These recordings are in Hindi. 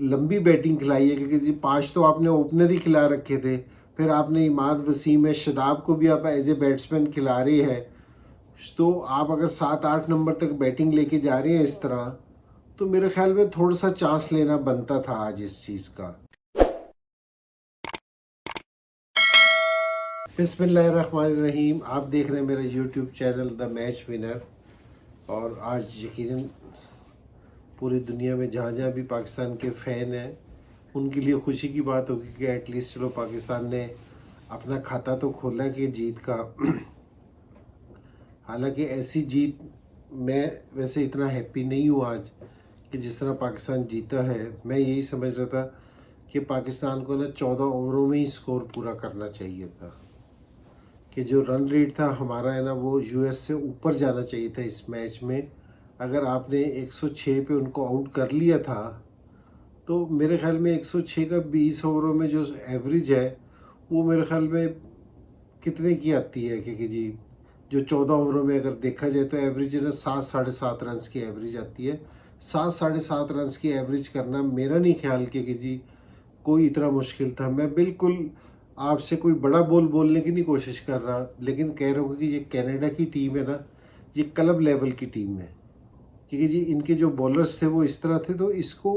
लंबी बैटिंग खिलाई है, क्योंकि जी 5 तो आपने ओपनर ही खिला रखे थे, फिर आपने इमाद वसीम है, शादाब को भी आप एज ए बैट्समैन खिला रहे हैं। तो आप अगर 7-8 नंबर तक बैटिंग लेके जा रहे हैं इस तरह, तो मेरे ख्याल में थोड़ा सा चांस लेना बनता था आज इस चीज़ का। बिस्मिल्लाहिर्रहमानिर्रहीम। आप देख रहे हैं मेरा YouTube channel the match winner. और आज यकीनन पूरी दुनिया में जहाँ जहाँ भी पाकिस्तान के फ़ैन हैं उनके लिए खुशी की बात होगी कि एटलीस्ट चलो पाकिस्तान ने अपना खाता तो खोला कि जीत का। हालांकि ऐसी जीत मैं वैसे इतना हैप्पी नहीं हूँ आज कि जिस तरह पाकिस्तान जीता है। मैं यही समझ रहा था कि पाकिस्तान को ना 14 ओवरों में ही स्कोर पूरा करना चाहिए था, कि जो रन रेट था हमारा है ना वो यूएस से ऊपर जाना चाहिए था इस मैच में। अगर आपने 106 पे उनको आउट कर लिया था तो मेरे ख्याल में 106 का 20 ओवरों में जो एवरेज है वो मेरे ख्याल में कितने की आती है, क्योंकि जी जो 14 ओवरों में अगर देखा जाए तो एवरेज है ना 7-7.5 रन की एवरेज आती है। 7-7.5 रन की एवरेज करना मेरा नहीं ख्याल कि जी कोई इतना मुश्किल था। मैं बिल्कुल आपसे कोई बड़ा बोलने की नहीं कोशिश कर रहा, लेकिन कह रहा हूँ कि ये कनाडा की टीम है ना, ये क्लब लेवल की टीम है। क्योंकि जी इनके जो बॉलर्स थे वो इस तरह थे, तो इसको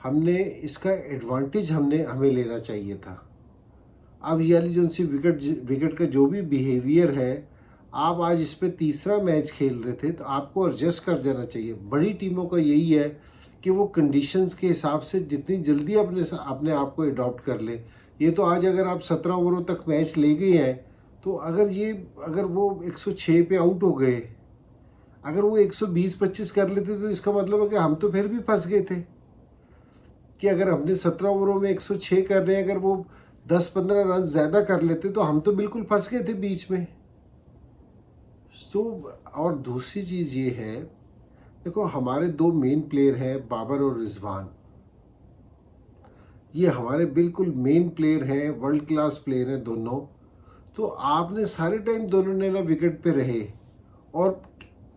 हमने इसका एडवांटेज हमें लेना चाहिए था। अब ये वाली जो उनसी विकेट का जो भी बिहेवियर है, आप आज इस पर तीसरा मैच खेल रहे थे तो आपको एडजस्ट कर जाना चाहिए। बड़ी टीमों का यही है कि वो कंडीशंस के हिसाब से जितनी जल्दी अपने आप को अडॉप्ट कर ले। ये तो आज अगर आप 17 ओवरों तक मैच ले गए हैं, तो अगर वो 106 पे आउट हो गए, अगर वो 120-25 कर लेते तो इसका मतलब है कि हम तो फिर भी फंस गए थे। कि अगर हमने 17 ओवरों में 106 कर रहे हैं, अगर वो 10-15 रन ज़्यादा कर लेते तो हम तो बिल्कुल फंस गए थे बीच में। तो और दूसरी चीज़ ये है, देखो हमारे दो मेन प्लेयर हैं बाबर और रिजवान। ये हमारे बिल्कुल मेन प्लेयर हैं, वर्ल्ड क्लास प्लेयर हैं दोनों। तो आपने सारे टाइम दोनों ने ना विकेट पे रहे, और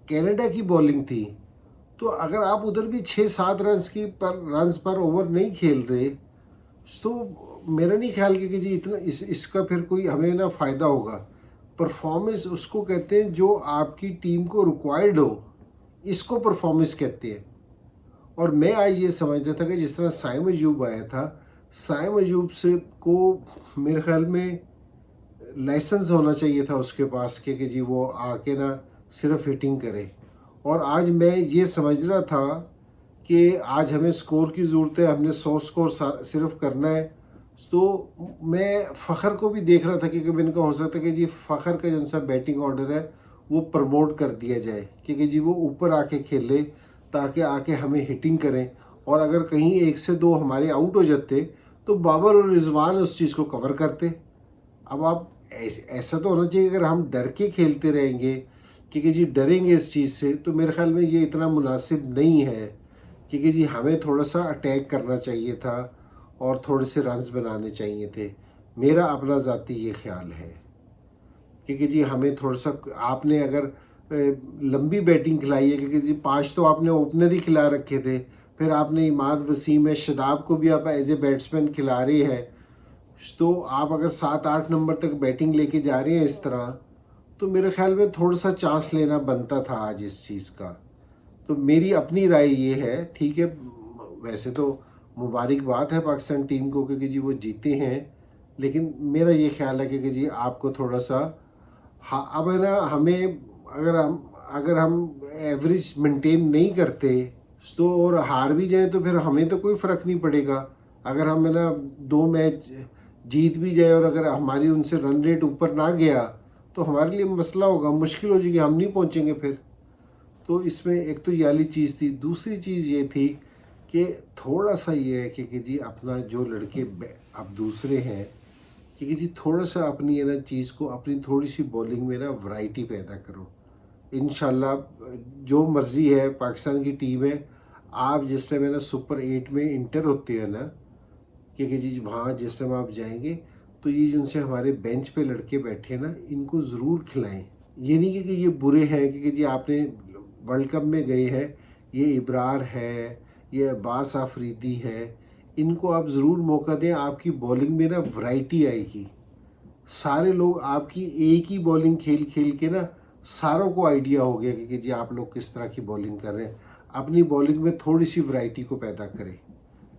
कनाडा की बॉलिंग थी। तो अगर आप उधर भी 6-7 रन पर ओवर नहीं खेल रहे, तो मेरा नहीं ख्याल कि जी इतना इसका फिर कोई हमें ना फ़ायदा होगा। परफॉर्मेंस उसको कहते हैं जो आपकी टीम को रिक्वायर्ड हो, इसको परफॉर्मेंस कहते हैं। और मैं आज ये समझ रहा था कि जिस तरह साइम अयूब आया था, साइम अयूब से को मेरे ख्याल में लाइसेंस होना चाहिए था उसके पास कि जी वो आके ना सिर्फ हिटिंग करे। और आज मैं ये समझ रहा था कि आज हमें स्कोर की ज़रूरत है, हमने 100 स्कोर सिर्फ करना है। तो मैं फ़खर को भी देख रहा था कि कभी इनका हो सकता है कि जी फ़खर का जो सा बैटिंग ऑर्डर है वो प्रमोट कर दिया जाए, क्योंकि जी वो ऊपर आके खेले ताकि आके हमें हिटिंग करें। और अगर कहीं 1 से 2 हमारे आउट हो जाते तो बाबर और रिजवान उस चीज़ को कवर करते। अब आप ऐसा तो होना चाहिए, अगर हम डर के खेलते रहेंगे क्योंकि जी डरेंगे इस चीज़ से, तो मेरे ख्याल में ये इतना मुनासिब नहीं है। क्योंकि जी हमें थोड़ा सा अटैक करना चाहिए था और थोड़े से रन्स बनाने चाहिए थे। मेरा अपना ज़ाती ये ख्याल है। क्योंकि जी हमें थोड़ा सा आपने अगर लंबी बैटिंग खिलाई है, क्योंकि जी 5 तो आपने ओपनर ही खिला रखे थे, फिर आपने इमाद वसीम है, शादाब को भी आप एज ए बैट्समैन खिला रहे हैं। तो आप अगर 7-8 नंबर तक बैटिंग लेके जा रहे हैं इस तरह, तो मेरे ख्याल में थोड़ा सा चांस लेना बनता था आज इस चीज़ का। तो मेरी अपनी राय ये है, ठीक है वैसे तो मुबारक बात है पाकिस्तान टीम को क्योंकि जी वो जीते हैं, लेकिन मेरा ये ख्याल है कि जी आपको थोड़ा सा हाँ अब है ना हमें, अगर हम एवरेज मेंटेन नहीं करते तो और हार भी जाए तो फिर हमें तो कोई फ़र्क नहीं पड़ेगा। अगर हम है ना 2 मैच जीत भी जाए और अगर हमारी उनसे रन रेट ऊपर ना गया तो हमारे लिए मसला होगा, मुश्किल हो जाएगी, हम नहीं पहुंचेंगे फिर। तो इसमें एक तो ये वाली चीज़ थी। दूसरी चीज़ ये थी कि थोड़ा सा ये है कि जी अपना जो लड़के अब दूसरे हैं, क्योंकि जी थोड़ा सा अपनी है ना चीज़ को, अपनी थोड़ी सी बॉलिंग में ना वैरायटी पैदा करो। इंशाल्लाह जो मर्ज़ी है पाकिस्तान की टीम है, आप जिस टाइम है ना सुपर 8 में इंटर होते हैं ना, क्योंकि जी वहाँ जिस टाइम आप जाएंगे तो ये जिनसे हमारे बेंच पे लड़के बैठे हैं ना, इनको ज़रूर खिलाएं। ये नहीं कि ये बुरे हैं, क्योंकि जी आपने वर्ल्ड कप में गए हैं, ये इब्रार है, ये अब्बास आफरीदी है, इनको आप ज़रूर मौका दें। आपकी बॉलिंग में ना वैरायटी आएगी। सारे लोग आपकी एक ही बॉलिंग खेल खेल के ना सारों को आइडिया हो गया कि जी आप लोग किस तरह की बॉलिंग कर रहे हैं। अपनी बॉलिंग में थोड़ी सी वैरायटी को पैदा करें,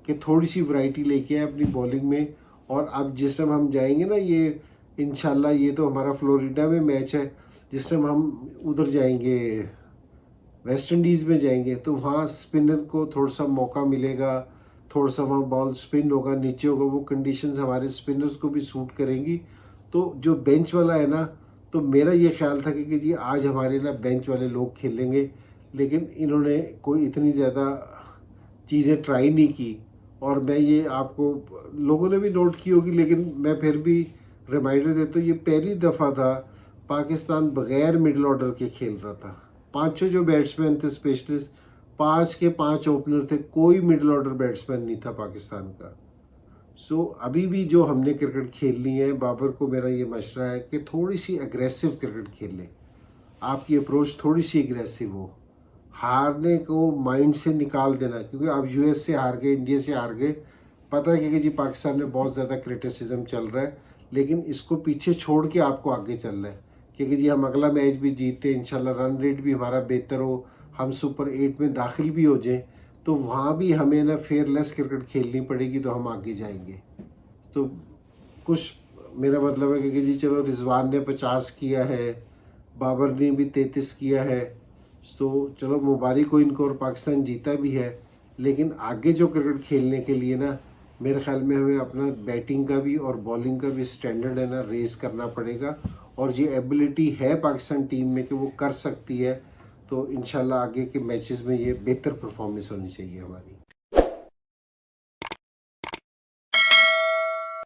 कि थोड़ी सी वैरायटी लेके आए अपनी बॉलिंग में। और अब जिस टाइम हम जाएंगे ना, ये इंशाल्लाह ये तो हमारा फ्लोरिडा में मैच है, जिस टाइम हम उधर जाएंगे वेस्ट इंडीज़ में जाएंगे, तो वहाँ स्पिनर को थोड़ा सा मौका मिलेगा, थोड़ा सा वहाँ बॉल स्पिन होगा, नीचे होगा, वो कंडीशंस हमारे स्पिनर्स को भी सूट करेंगी। तो जो बेंच वाला है ना, तो मेरा ये ख्याल था कि जी आज हमारे ना बेंच वाले लोग खेलेंगे, लेकिन इन्होंने कोई इतनी ज़्यादा चीज़ें ट्राई नहीं की। और मैं ये आपको लोगों ने भी नोट की होगी, लेकिन मैं फिर भी रिमाइंडर देता हूँ, ये पहली दफ़ा था पाकिस्तान बग़ैर मिडल ऑर्डर के खेल रहा था। पांचों जो बैट्समैन थे स्पेशलिस्ट, 5 के 5 ओपनर थे, कोई मिडल ऑर्डर बैट्समैन नहीं था पाकिस्तान का। सो अभी भी जो हमने क्रिकेट खेलनी है, बाबर को मेरा ये मशवरा है कि थोड़ी सी एग्रेसिव क्रिकेट खेलें। आपकी अप्रोच थोड़ी सी एग्रेसिव हो, हारने को माइंड से निकाल देना, क्योंकि आप यूएस से हार गए, इंडिया से हार गए, पता है कि जी पाकिस्तान में बहुत ज़्यादा क्रिटिसिज्म चल रहा है, लेकिन इसको पीछे छोड़ के आपको आगे चलना है, क्योंकि जी हम अगला मैच भी जीते, इंशाल्लाह रन रेट भी हमारा बेहतर हो, हम सुपर 8 में दाखिल भी हो जाएं, तो वहाँ भी हमें ना फेयरलेस क्रिकेट खेलनी पड़ेगी, तो हम आगे जाएंगे। तो कुछ मेरा मतलब है कि जी चलो रिजवान ने 50 किया है, बाबर ने भी 33 किया है, तो चलो मुबारक हो इनको, और पाकिस्तान जीता भी है। लेकिन आगे जो क्रिकेट खेलने के लिए ना, मेरे ख्याल में हमें अपना बैटिंग का भी और बॉलिंग का भी स्टैंडर्ड है ना रेस करना पड़ेगा। और ये एबिलिटी है पाकिस्तान टीम में कि वो कर सकती है, तो इंशाल्लाह आगे के मैचेस में ये बेहतर परफॉर्मेंस होनी चाहिए हमारी।